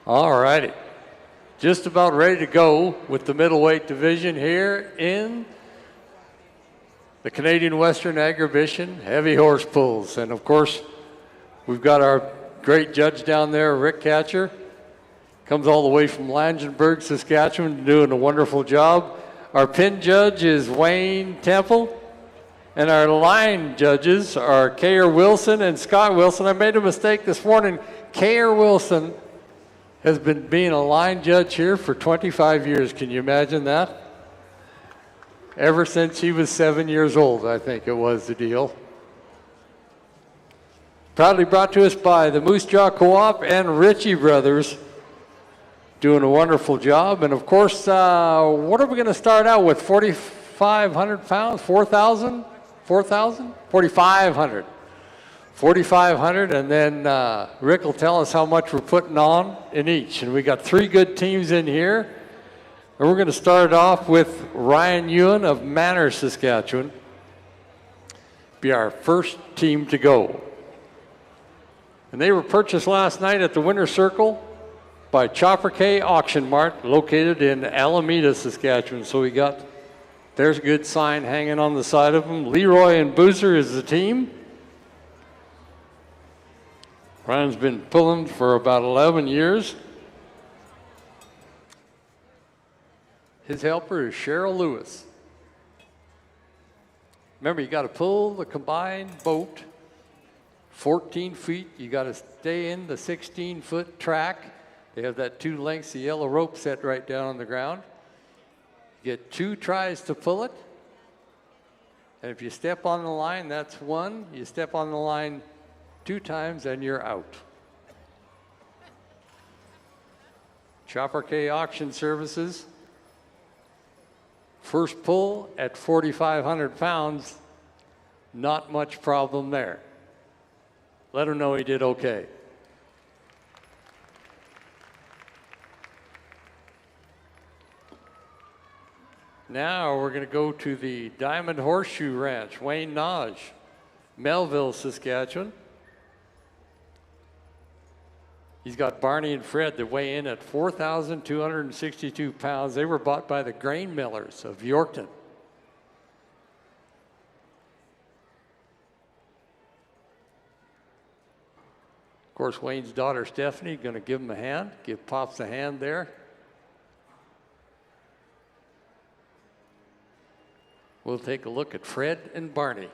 All righty. Just about ready to go with the middleweight division here in the Canadian Western Exhibition heavy horse pulls. And of course, we've got our great judge down there, Rick Catcher. Comes all the way from Langenburg, Saskatchewan, doing a wonderful job. Our pin judge is Wayne Temple. And our line judges are K.R. Wilson and Scott Wilson. I made a mistake this morning. K.R. Wilson has been being a line judge here for 25 years. Can you imagine that? Ever since he was 7 years old, I think it was the deal. Proudly brought to us by the Moose Jaw Co-op and Ritchie Brothers, doing a wonderful job. And of course, what are we going to start out with? 4,500 pounds? 4,000? 4,000? 4,500. 4,500, and then Rick will tell us how much we're putting on in each. And we got three good teams in here. And we're going to start off with Ryan Ewan of Manor, Saskatchewan. Be our first team to go. And they were purchased last night at the Winter Circle by Chopper K Auction Mart, located in Alameda, Saskatchewan. So we got, there's a good sign hanging on the side of them. Leroy and Boozer is the team. Ryan's been pulling for about 11 years. His helper is Cheryl Lewis. Remember, you got to pull the combined boat 14 feet. You got to stay in the 16-foot track. They have that 2 lengths of yellow rope set right down on the ground. You get 2 tries to pull it. And if you step on the line, that's 1. You step on the line 2 times and you're out. Chopper K Auction Services. First pull at 4,500 pounds, not much problem there. Let him know he did okay. Now we're going to go to the Diamond Horseshoe Ranch, Wayne Nodge, Melville, Saskatchewan. He's got Barney and Fred that weigh in at 4,262 pounds. They were bought by the grain millers of Yorkton. Of course, Wayne's daughter, Stephanie, going to give him a hand, give Pops a hand there. We'll take a look at Fred and Barney.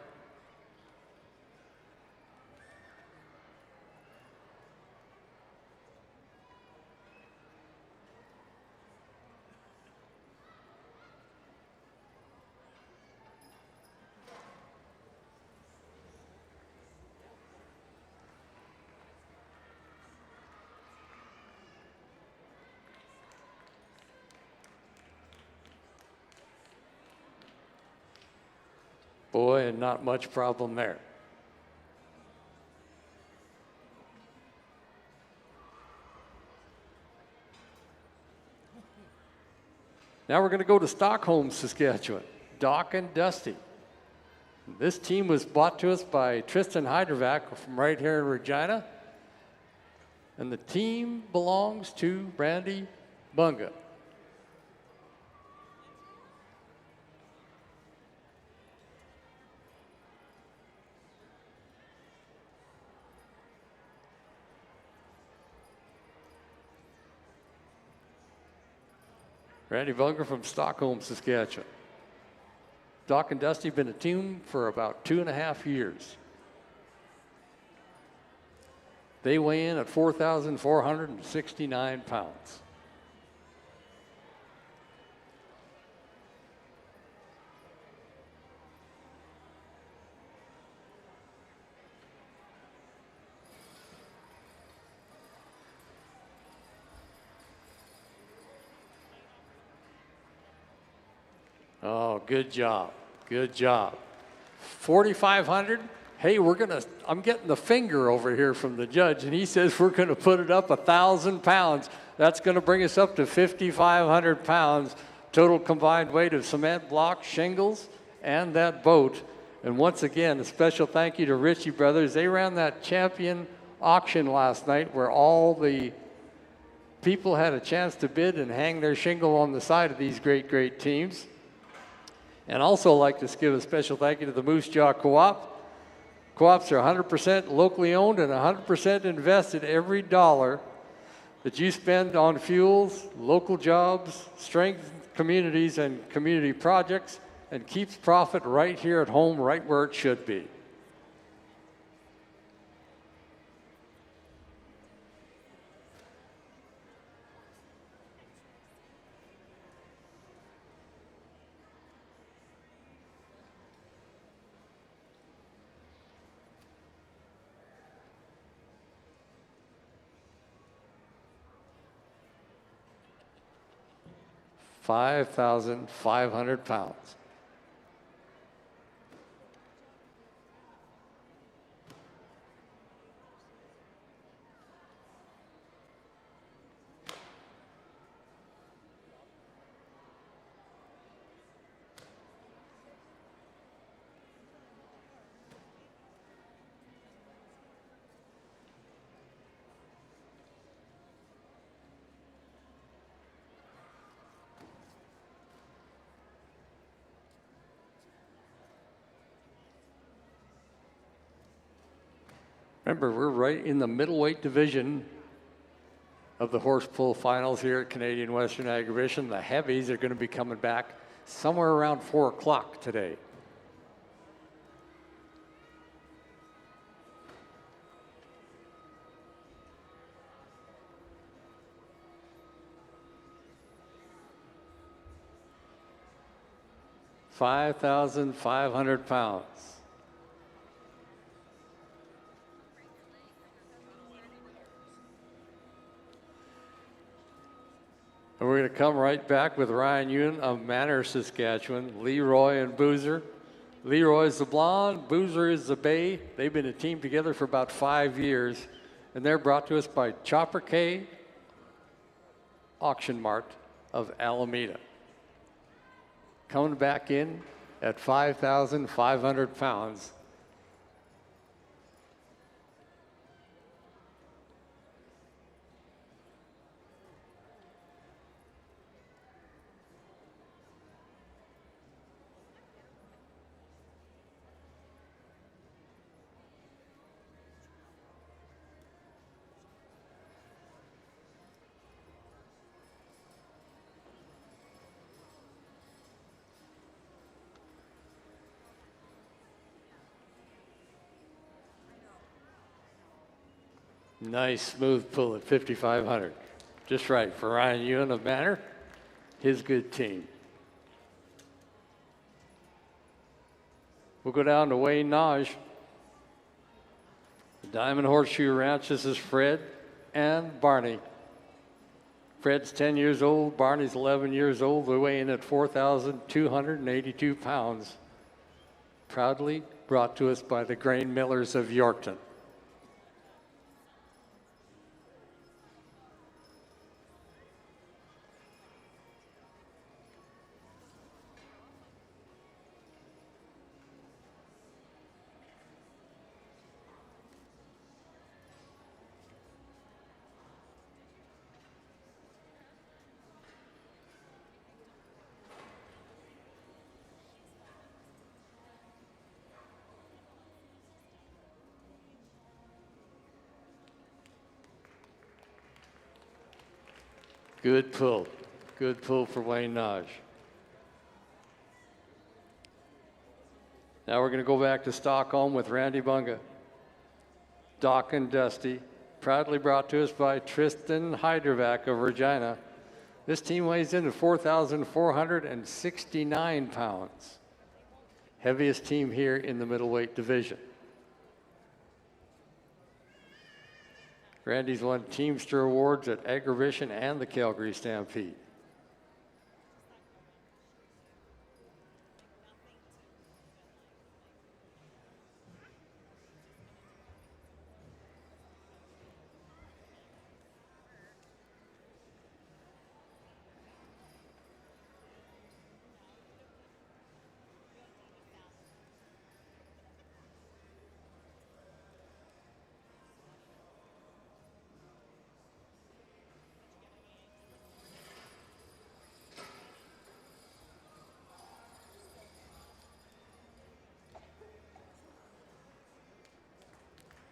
Boy, and not much problem there. Now we're going to go to Stockholm, Saskatchewan. Doc and Dusty. This team was bought to us by Tristan Hydrovac from right here in Regina. And the team belongs to Randy Bunga. Randy Bunga from Stockholm, Saskatchewan. Doc and Dusty have been a team for about 2.5 years. They weigh in at 4,469 pounds. Oh, good job. Good job. 4,500. Hey, I'm getting the finger over here from the judge, and he says we're going to put it up 1,000 pounds. That's going to bring us up to 5,500 pounds, total combined weight of cement block, shingles, and that boat. And once again, a special thank you to Ritchie Brothers. They ran that champion auction last night where all the people had a chance to bid and hang their shingle on the side of these great, great teams. And also like to give a special thank you to the Moose Jaw Co-op. Co-ops are 100% locally owned and 100% invested. Every dollar that you spend on fuels, local jobs, strengthens communities and community projects, and keeps profit right here at home, right where it should be. £5,500. Remember, we're right in the middleweight division of the horse pull finals here at Canadian Western Agribition. The heavies are going to be coming back somewhere around 4 o'clock today. £5,500. And we're going to come right back with Ryan Ewan of Manor, Saskatchewan, Leroy and Boozer. Leroy's the blonde, Boozer is the bay. They've been a team together for about 5 years, and they're brought to us by Chopper K Auction Mart of Alameda. Coming back in at 5,500 pounds. Nice smooth pull at 5,500. Just right for Ryan Ewan of Manor, his good team. We'll go down to Wayne Naj. The Diamond Horseshoe Ranch, this is Fred and Barney. Fred's 10 years old, Barney's 11 years old. They weigh in at 4,282 pounds. Proudly brought to us by the Grain Millers of Yorkton. Good pull. Good pull for Wayne Naj. Now we're going to go back to Stockholm with Randy Bunga. Doc and Dusty, proudly brought to us by Tristan Hydervac of Regina. This team weighs in at 4,469 pounds. Heaviest team here in the middleweight division. Randy's won Teamster Awards at Agribition and the Calgary Stampede.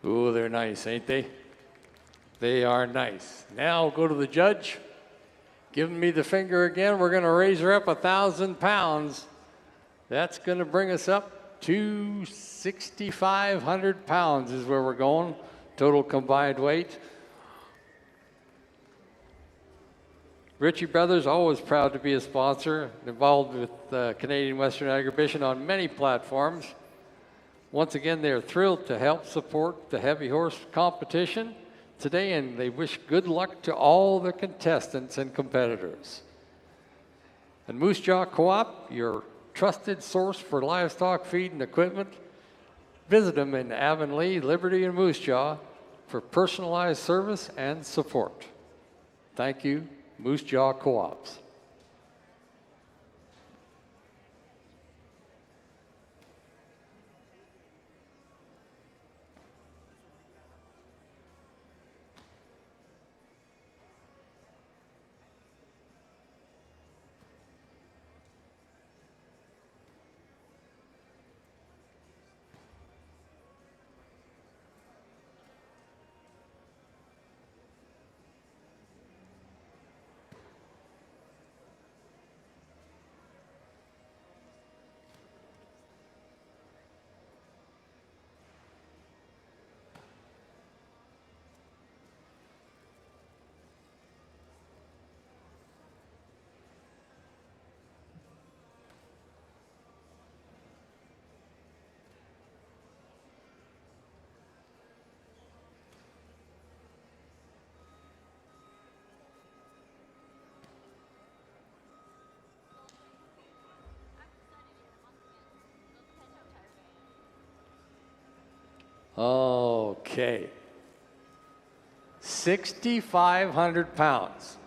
Ooh, they're nice, ain't they? They are nice. Now go to the judge. Giving me the finger again. We're going to raise her up 1,000 pounds. That's going to bring us up to 6,500 pounds is where we're going. Total combined weight. Ritchie Brothers, always proud to be a sponsor, involved with Canadian Western Agribition on many platforms. Once again, they're thrilled to help support the heavy horse competition today, and they wish good luck to all the contestants and competitors. And Moose Jaw Co-op, your trusted source for livestock feed and equipment. Visit them in Avonlea, Liberty, and Moose Jaw for personalized service and support. Thank you, Moose Jaw Co-ops. Okay. 6,500 pounds.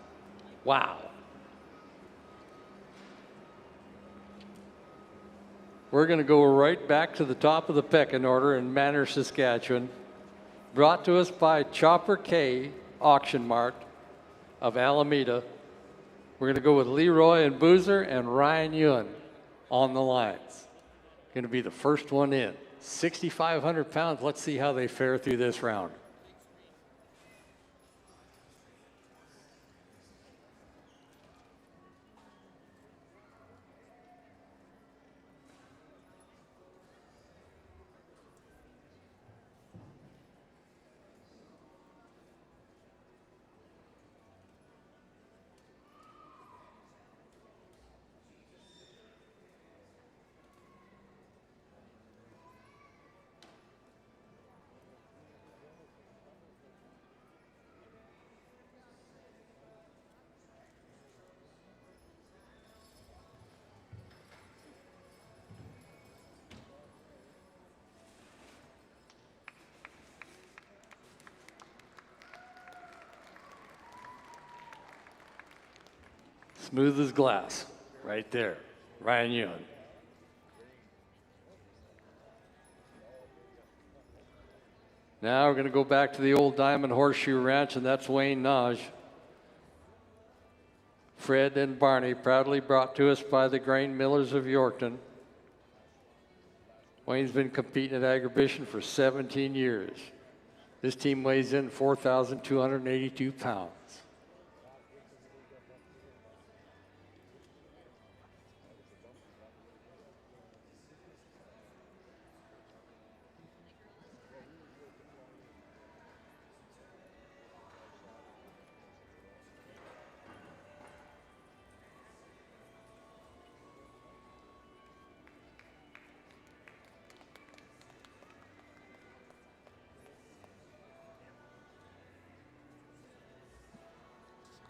Wow. We're going to go right back to the top of the pecking order in Manor, Saskatchewan. Brought to us by Chopper K Auction Mart of Alameda. We're going to go with Leroy and Boozer and Ryan Ewan on the lines. Going to be the first one in. 6,500 pounds. Let's see how they fare through this round. Smooth as glass, right there. Ryan Ewan. Now we're going to go back to the old Diamond Horseshoe Ranch, and that's Wayne Naj. Fred and Barney, proudly brought to us by the Grain Millers of Yorkton. Wayne's been competing at Agribition for 17 years. This team weighs in 4,282 pounds.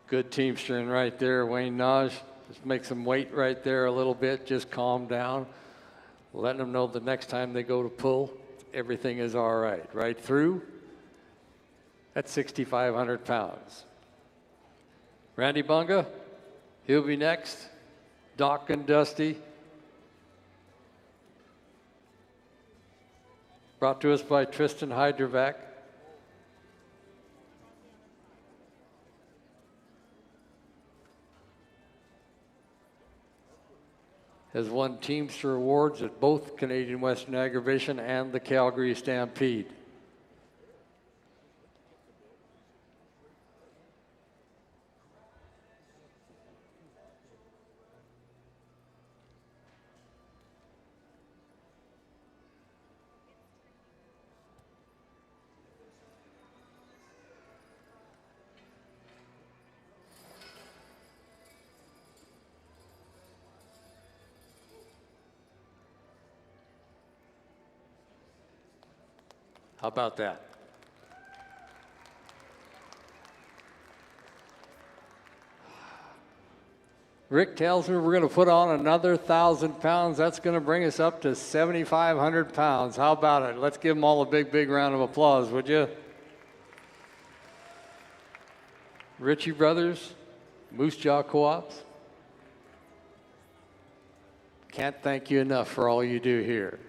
Good teamstering right there, Wayne Naj. Just make some weight right there a little bit, just calm down. Letting them know the next time they go to pull, everything is all right. Right through, that's 6,500 pounds. Randy Bunga, he'll be next. Doc and Dusty. Brought to us by Tristan Hydervac. Has won Teamster Awards at both Canadian Western Agribition and the Calgary Stampede. How about that? Rick tells me we're going to put on another 1,000 pounds. That's going to bring us up to 7,500 pounds. How about it? Let's give them all a big, big round of applause, would you? Ritchie Brothers, Moose Jaw Co-ops. Can't thank you enough for all you do here.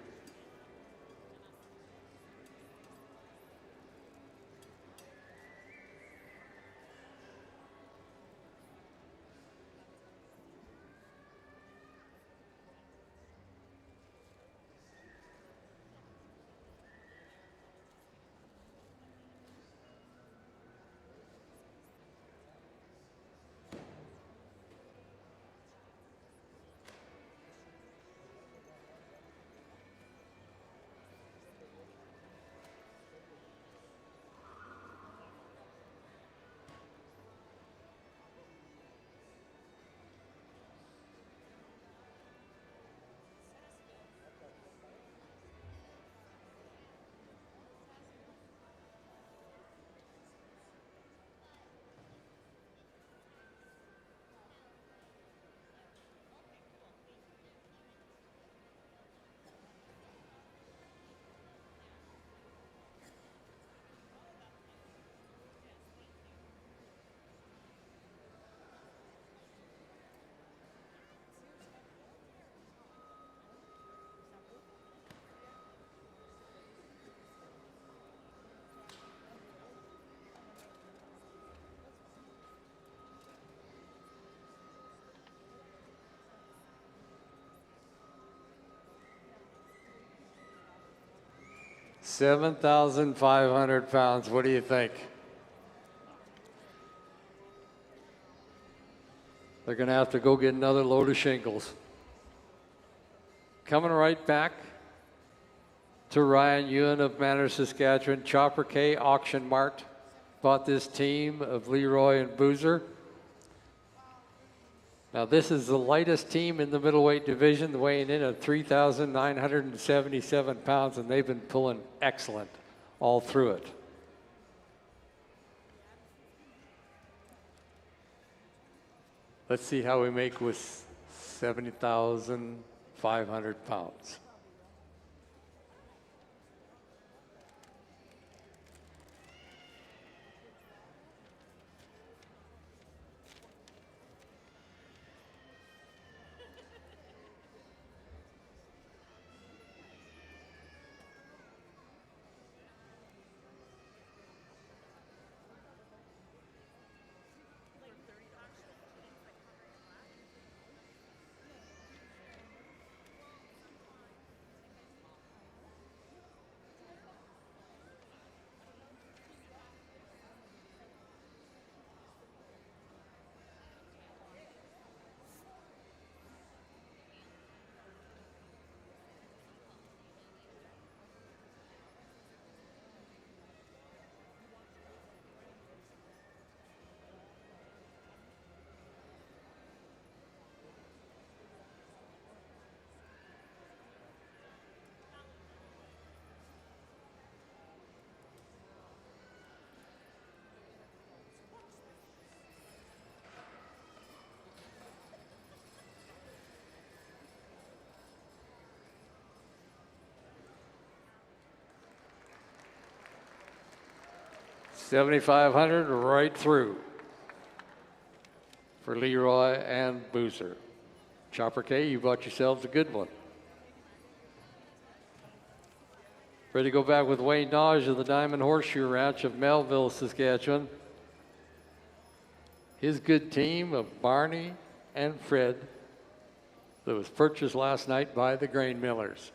$7,500. What do you think? They're going to have to go get another load of shingles. Coming right back to Ryan Ewan of Manners, Saskatchewan. Chopper K Auction Mart bought this team of Leroy and Boozer. Now this is the lightest team in the middleweight division, weighing in at 3,977 pounds, and they've been pulling excellent all through it. Let's see how we make with 70,500 pounds. $7,500 right through for Leroy and Boozer. Chopper K, you bought yourselves a good one. Ready to go back with Wayne Dodge of the Diamond Horseshoe Ranch of Melville, Saskatchewan. His good team of Barney and Fred that was purchased last night by the grain millers.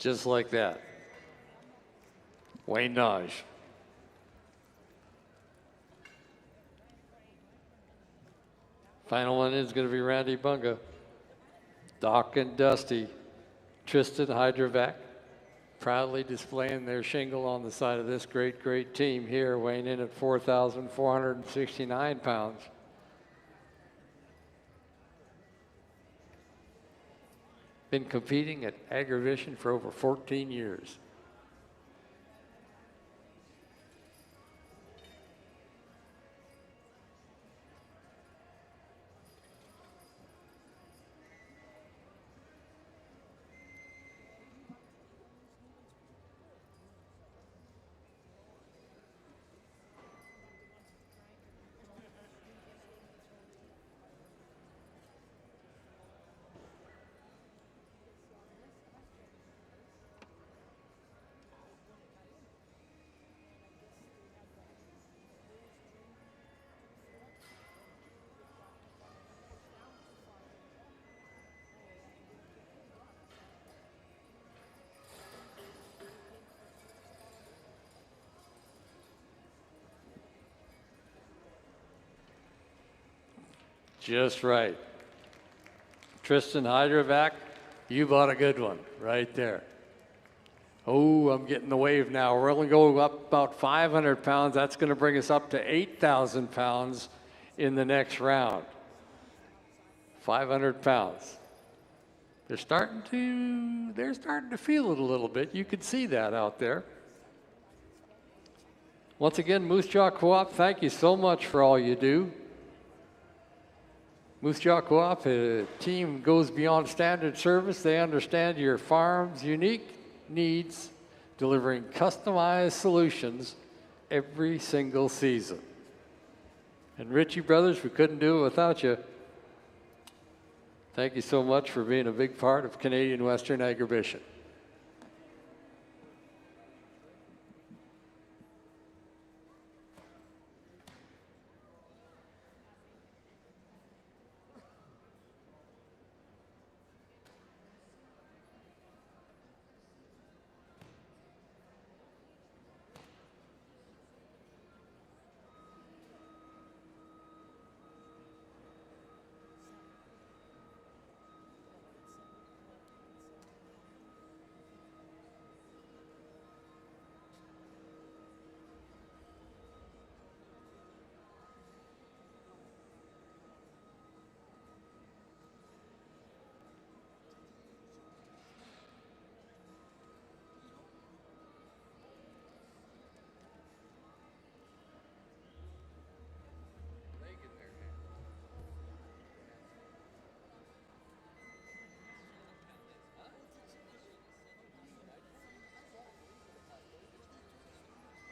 Just like that. Wayne Naj. Final one is going to be Randy Bunga. Doc and Dusty. Tristan Hydrovac. Proudly displaying their shingle on the side of this great, great team here, weighing in at 4,469 pounds. Been competing at Agrivision for over 14 years. Just right. Tristan Hydrovac, you bought a good one right there. Oh, I'm getting the wave now. We're only going up about 500 pounds. That's going to bring us up to 8,000 pounds in the next round. 500 pounds. They're starting to feel it a little bit. You could see that out there. Once again, Moose Jaw Co-op, thank you so much for all you do. Moose Jaw Co-op, a team goes beyond standard service. They understand your farm's unique needs, delivering customized solutions every single season. And Ritchie Brothers, we couldn't do it without you. Thank you so much for being a big part of Canadian Western Agribition.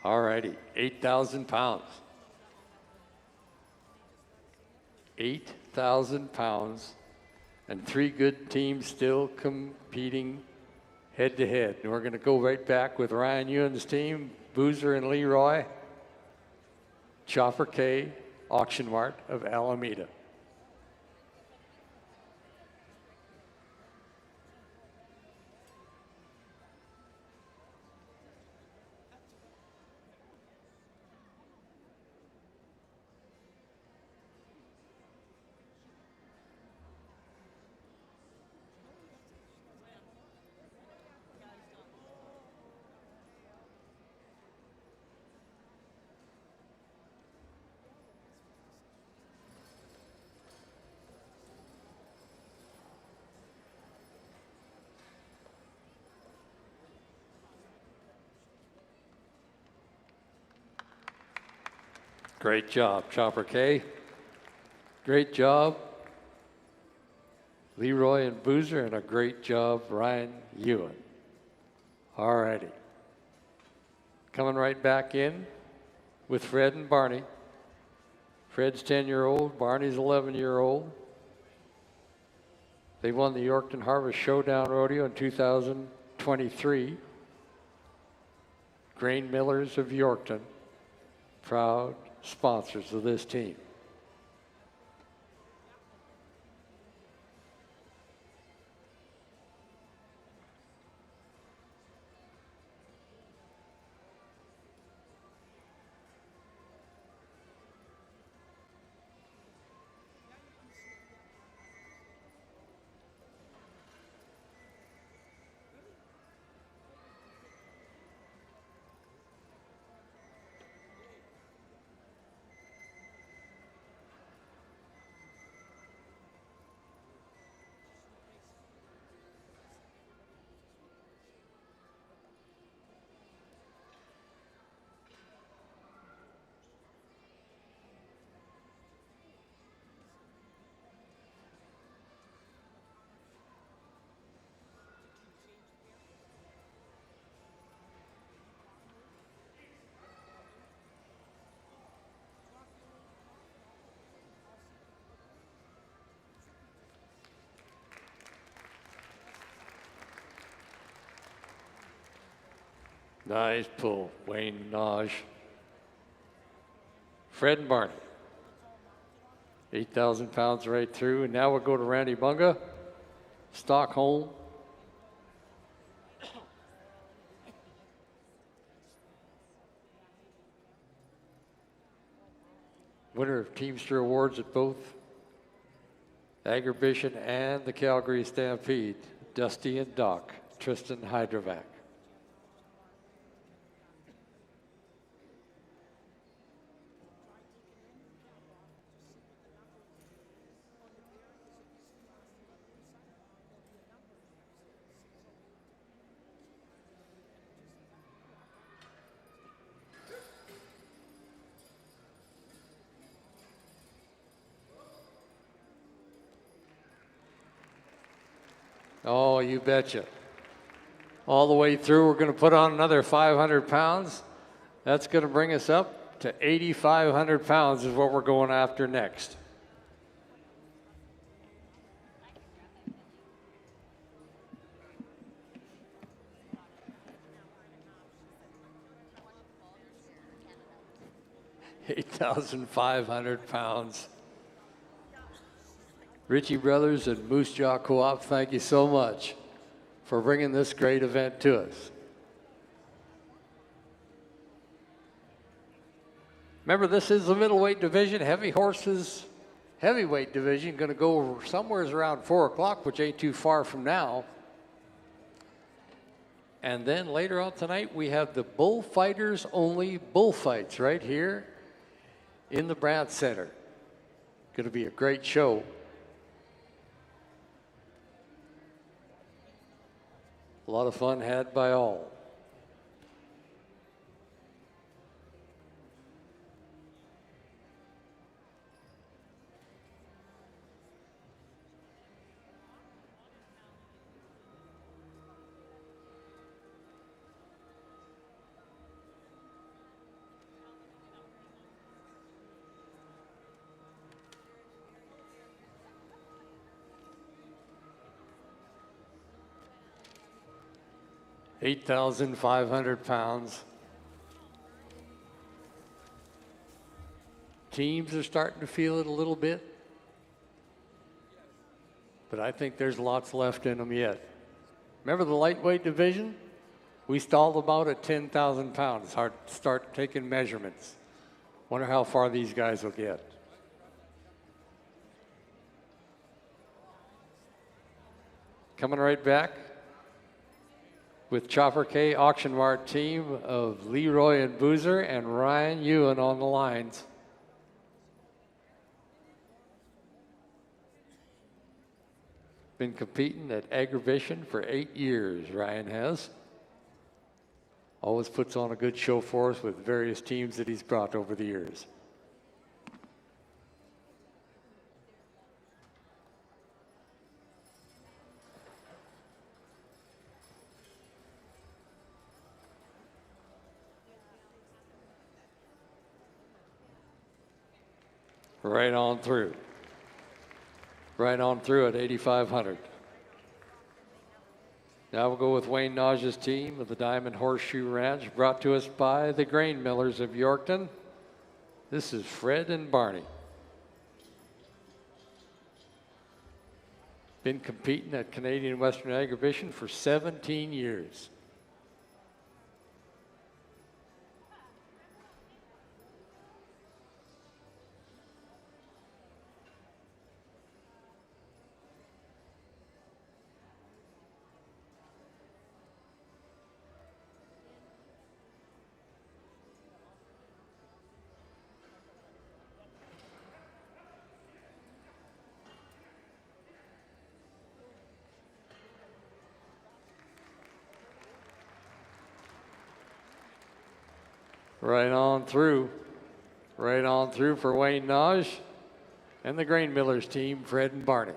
All righty, 8,000 pounds. 8,000 pounds, and three good teams still competing head to head. And we're going to go right back with Ryan Ewan's team, Boozer and Leroy, Chopper K, Auction Mart of Alameda. Great job, Chopper K. Great job, Leroy and Boozer, and a great job, Ryan Ewan. All righty. Coming right back in with Fred and Barney. Fred's 10-year-old, Barney's 11-year-old. They won the Yorkton Harvest Showdown Rodeo in 2023. Grain Millers of Yorkton, proud sponsors of this team. Nice pull, Wayne Naj. Fred and Barney. 8,000 pounds right through. And now we'll go to Randy Bunga, Stockholm. Winner of Teamster Awards at both Agribition and the Calgary Stampede, Dusty and Doc, Tristan Hydrovac. Oh, you betcha. All the way through, we're going to put on another 500 pounds. That's going to bring us up to 8,500 pounds is what we're going after next. £8,500. Ritchie Brothers and Moose Jaw Co-op, thank you so much for bringing this great event to us. Remember, this is the middleweight division. Heavy horses, heavyweight division, going to go somewhere around 4 o'clock, which ain't too far from now. And then later on tonight, we have the bullfighters only bullfights right here in the Brandt Center. Going to be a great show. A lot of fun had by all. £8,500. Teams are starting to feel it a little bit, but I think there's lots left in them yet. Remember the lightweight division? We stalled about at 10,000 pounds. It's hard to start taking measurements. Wonder how far these guys will get. Coming right back with Chopper K Auction Mart team of Leroy and Boozer and Ryan Ewan on the lines. Been competing at Agribition for 8 years, Ryan has. Always puts on a good show for us with various teams that he's brought over the years. Right on through. Right on through at 8,500. Now we'll go with Wayne Naj's team of the Diamond Horseshoe Ranch, brought to us by the Grain Millers of Yorkton. This is Fred and Barney. Been competing at Canadian Western Agribition for 17 years. Right on through for Wayne Naj and the Grain Millers team, Fred and Barney.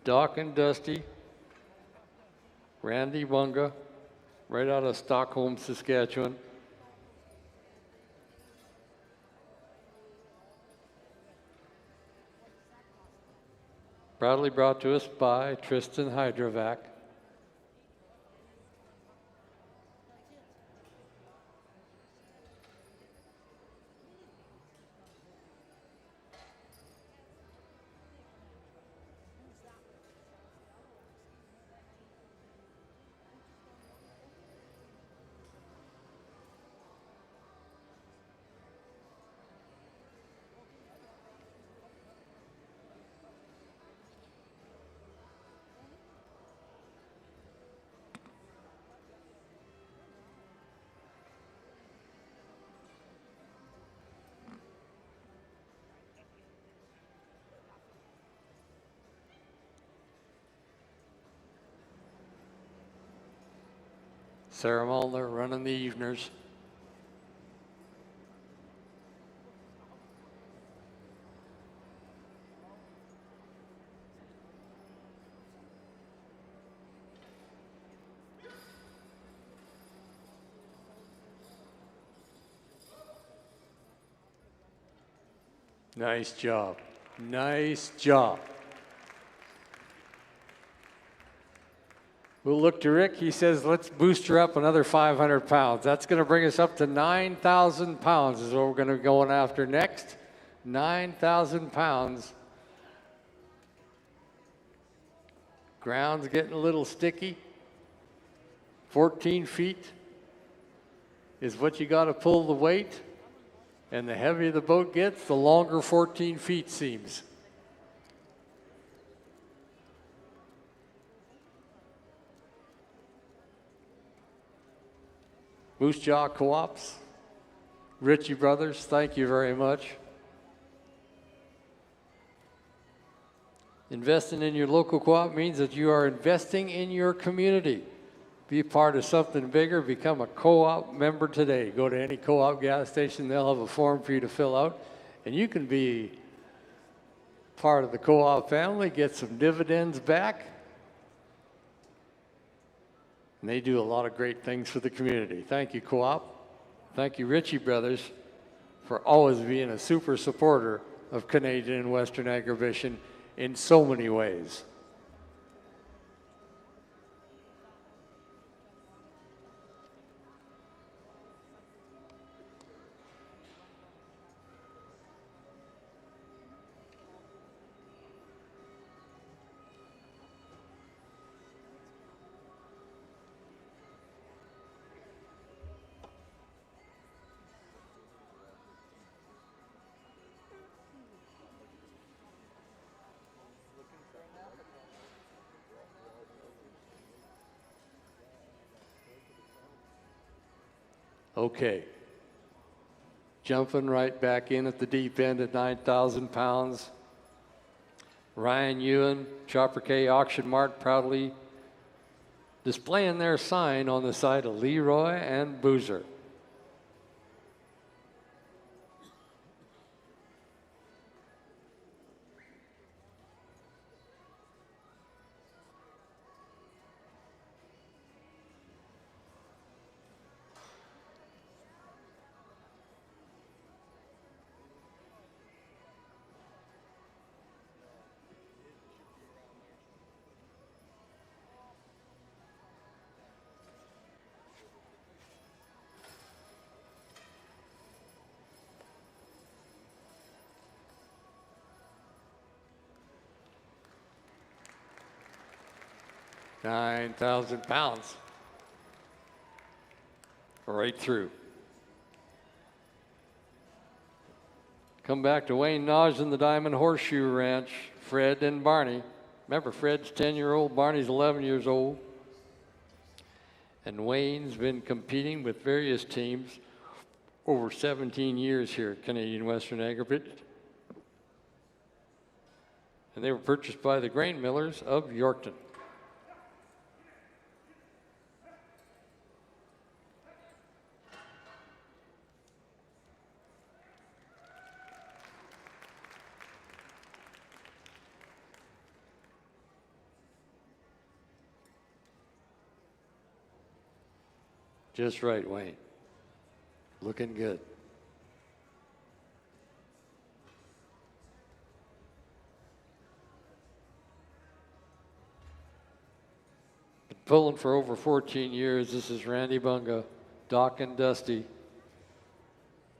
Doc and Dusty, Randy Bunga, right out of Stockholm, Saskatchewan. Proudly brought to us by Tristan Hydrovac. Sarah Mulner running the eveners. Nice job. Nice job. We'll look to Rick. He says, let's boost her up another 500 pounds. That's going to bring us up to 9,000 pounds is what we're going to be going after next. 9,000 pounds. Ground's getting a little sticky. 14 feet is what you got to pull the weight. And the heavier the boat gets, the longer 14 feet seems. Moose Jaw Co-ops, Ritchie Brothers, thank you very much. Investing in your local co-op means that you are investing in your community. Be part of something bigger, become a co-op member today. Go to any co-op gas station, they'll have a form for you to fill out, and you can be part of the co-op family, get some dividends back. And they do a lot of great things for the community. Thank you, Co-op. Thank you, Ritchie Brothers, for always being a super supporter of Canadian and Western agribition in so many ways. Okay, jumping right back in at the deep end at 9,000 pounds. Ryan Ewan, Chopper K Auction Mart proudly displaying their sign on the side of Leroy and Boozer. £9,000 right through. Come back to Wayne Nodge and the Diamond Horseshoe Ranch, Fred and Barney. Remember, Fred's 10-year-old, Barney's 11 years old. And Wayne's been competing with various teams over 17 years here at Canadian Western Agribition. And they were purchased by the grain millers of Yorkton. Just right, Wayne. Looking good. Been pulling for over 14 years. This is Randy Bunga, Doc and Dusty.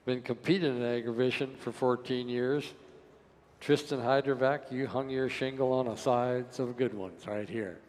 Been competing in exhibition for 14 years. Tristan Hydervac, you hung your shingle on the sides of good ones right here.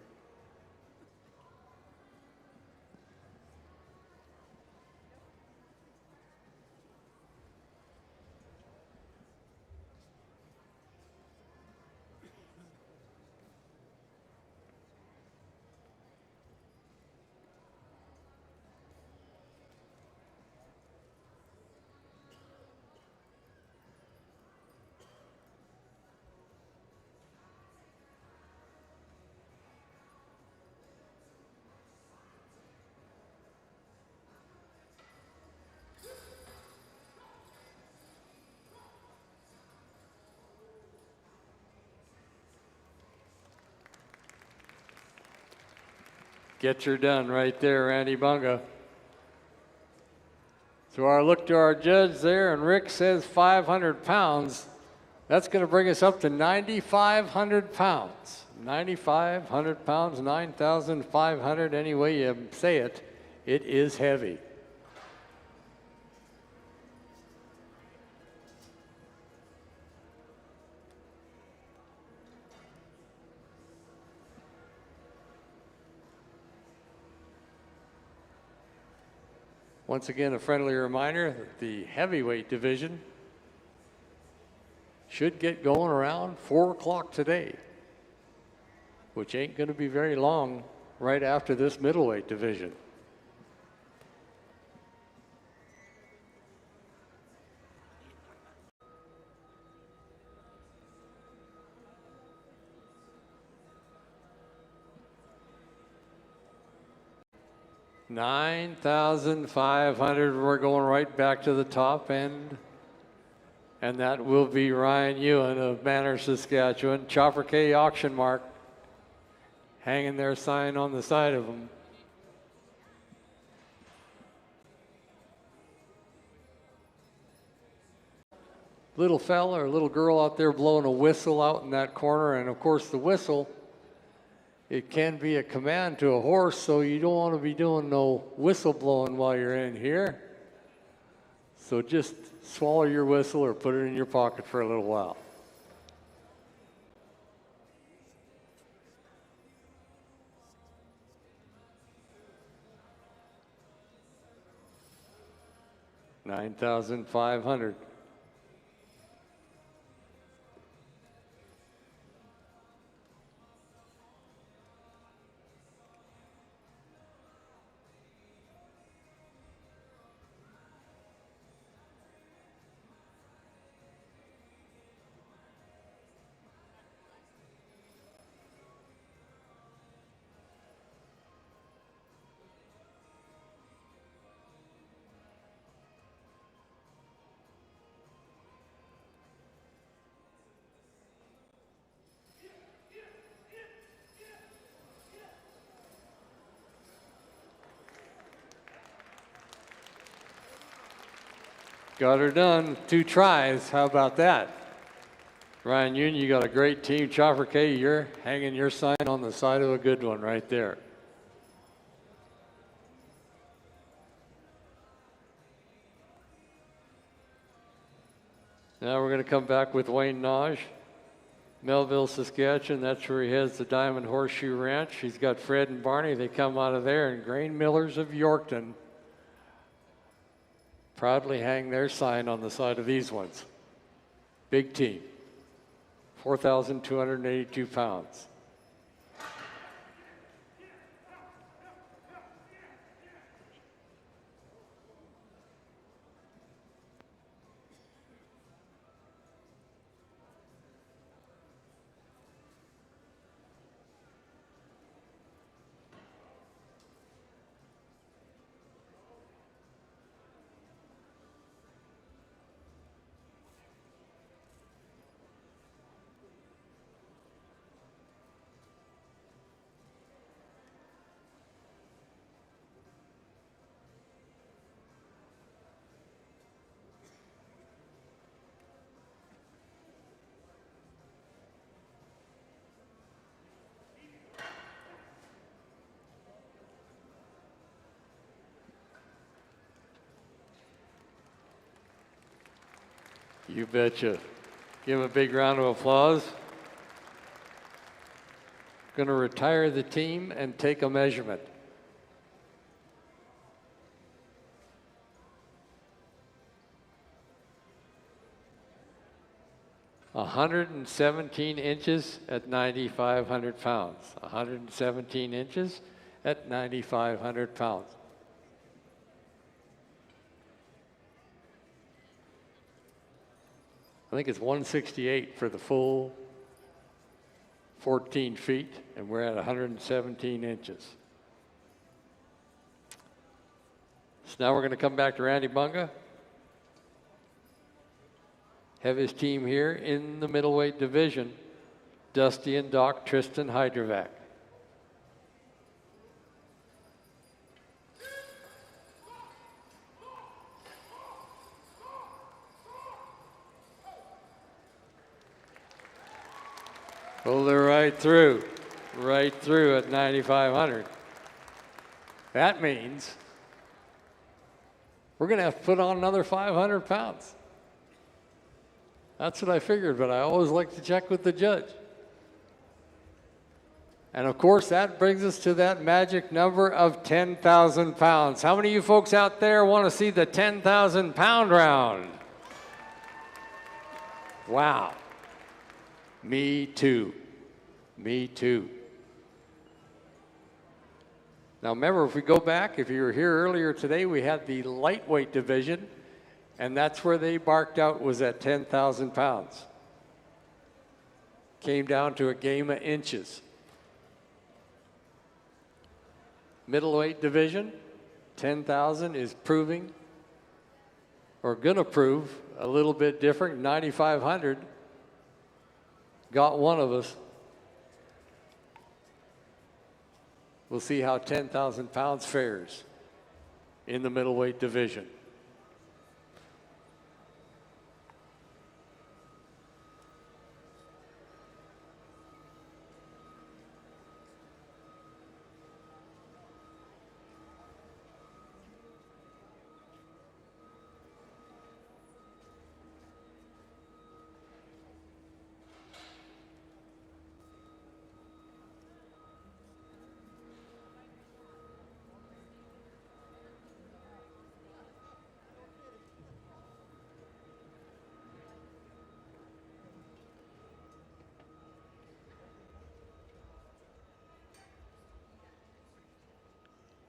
Get your done right there, Randy Bunga. So our look to our judge there, and Rick says 500 pounds. That's going to bring us up to 9,500 pounds. 9,500 pounds, 9,500, any way you say it, it is heavy. Once again, a friendly reminder that the heavyweight division should get going around 4 o'clock today, which ain't going to be very long right after this middleweight division. $9,500, we're going right back to the top end. And that will be Ryan Ewan of Banner, Saskatchewan. Chopper K auction mark hanging their sign on the side of them. Little fella or little girl out there blowing a whistle out in that corner, and of course the whistle, it can be a command to a horse, so you don't want to be doing no whistle blowing while you're in here. So just swallow your whistle or put it in your pocket for a little while. $9,500. Got her done, 2 tries. How about that? Ryan Union, you got a great team. Chopper K, you're hanging your sign on the side of a good one right there. Now we're going to come back with Wayne Naj, Melville, Saskatchewan. That's where he has the Diamond Horseshoe Ranch. He's got Fred and Barney. They come out of there, and Grain Millers of Yorkton proudly hang their sign on the side of these ones. Big team, 4,282 pounds. You betcha. Give him a big round of applause. Going to retire the team and take a measurement. A 117 inches at 9,500 pounds. 117 inches at 9,500 pounds. I think it's 168 for the full 14 feet, and we're at 117 inches. So now we're going to come back to Randy Bunga. Have his team here in the middleweight division, Dusty and Doc Tristan Hydrovac. Pull it right through at 9,500. That means we're going to have to put on another 500 pounds. That's what I figured, but I always like to check with the judge. And of course, that brings us to that magic number of 10,000 pounds. How many of you folks out there want to see the 10,000 pound round? Wow. Me too. Me too. Now remember, if we go back, if you were here earlier today, we had the lightweight division, and that's where they barked out was at 10,000 pounds. Came down to a game of inches. Middleweight division, 10,000 is proving, or gonna prove, a little bit different. 9,500 got one of us. We'll see how 10,000 pounds fares in the middleweight division.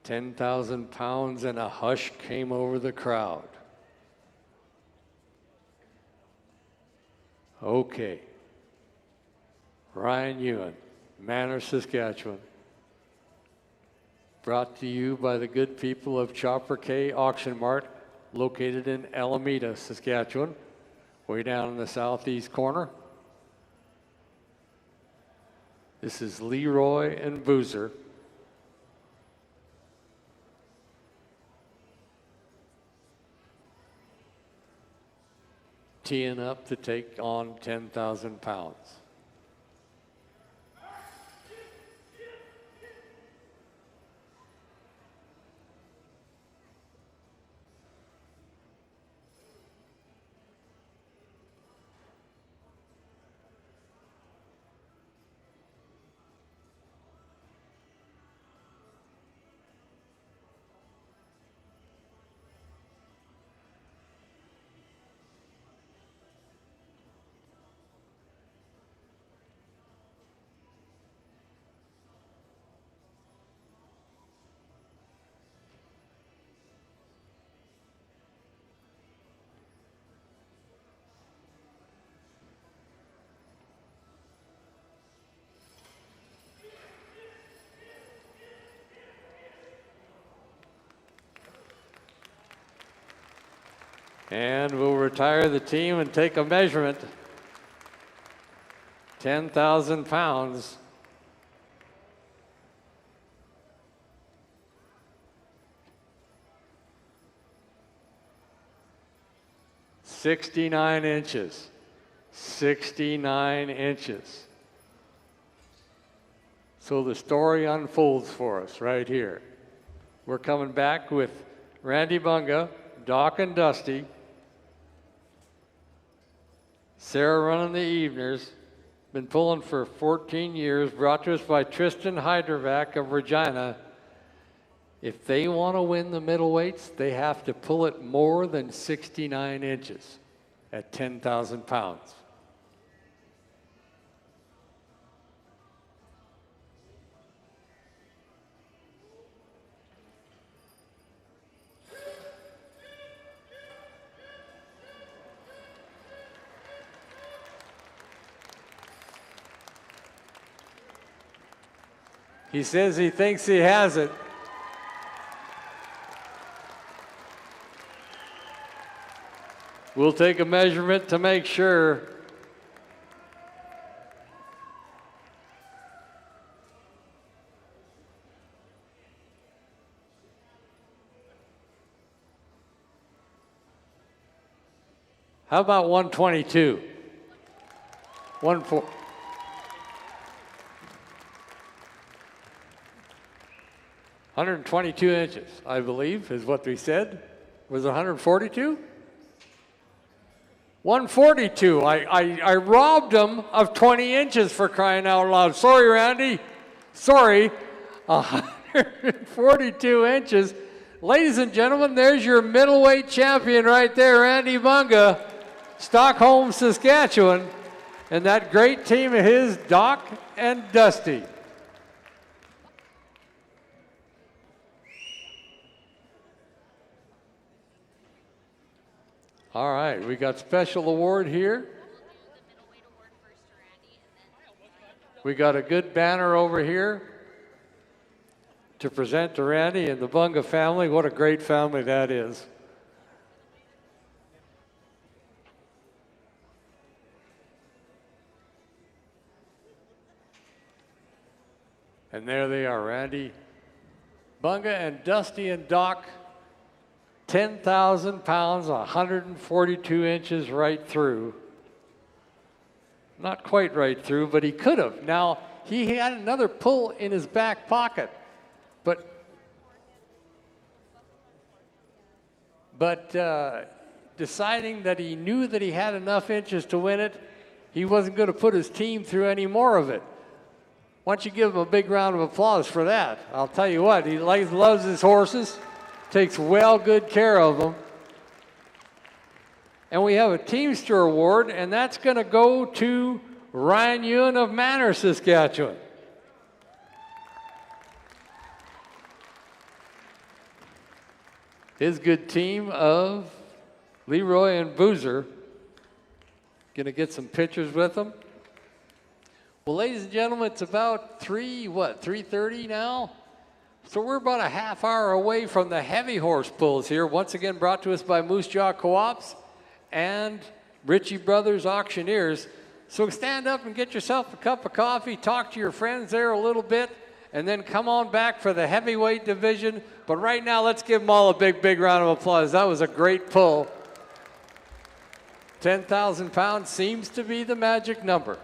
£10,000 and a hush came over the crowd. Okay. Ryan Ewan, Manor, Saskatchewan. Brought to you by the good people of Chopper K Auction Mart, located in Alameda, Saskatchewan, way down in the southeast corner. This is Leroy and Boozer. Teeing up to take on 10,000 pounds. And we'll retire the team and take a measurement. 10,000 pounds. "69 inches. 69 inches. So the story unfolds for us right here. We're coming back with Randy Bunga, Doc and Dusty. Sarah running the eveners. Been pulling for 14 years. Brought to us by Tristan Hydervac of Regina. If they want to win the middleweights, they have to pull it more than 69 inches at 10,000 pounds. He says he thinks he has it. We'll take a measurement to make sure. How about 122? 122 inches, I believe, is what we said. Was it 142? 142. I robbed him of 20 inches for crying out loud. Sorry, Randy. Sorry. 142 inches. Ladies and gentlemen, there's your middleweight champion right there, Randy Bunga, Stockholm, Saskatchewan, and that great team of his, Doc and Dusty. All right, we got special award here. We got a good banner over here to present to Randy and the Bunga family. What a great family that is. And there they are, Randy Bunga and Dusty and Doc. 10,000 pounds, 142 inches right through. Not quite right through, but he could have. Now, he had another pull in his back pocket, but deciding that he knew that he had enough inches to win it, he wasn't going to put his team through any more of it. Why don't you give him a big round of applause for that? I'll tell you what, he loves his horses. Takes good care of them. And we have a Teamster Award, and that's going to go to Ryan Ewan of Manor, Saskatchewan. His good team of Leroy and Boozer. Going to get some pictures with them. Well, ladies and gentlemen, it's about 3:30 now? So we're about a half hour away from the heavy horse pulls here, once again brought to us by Moose Jaw Co-ops and Ritchie Brothers Auctioneers. So stand up and get yourself a cup of coffee, talk to your friends there a little bit, and then come on back for the heavyweight division. But right now, let's give them all a big, big round of applause. That was a great pull. 10,000 pounds seems to be the magic number.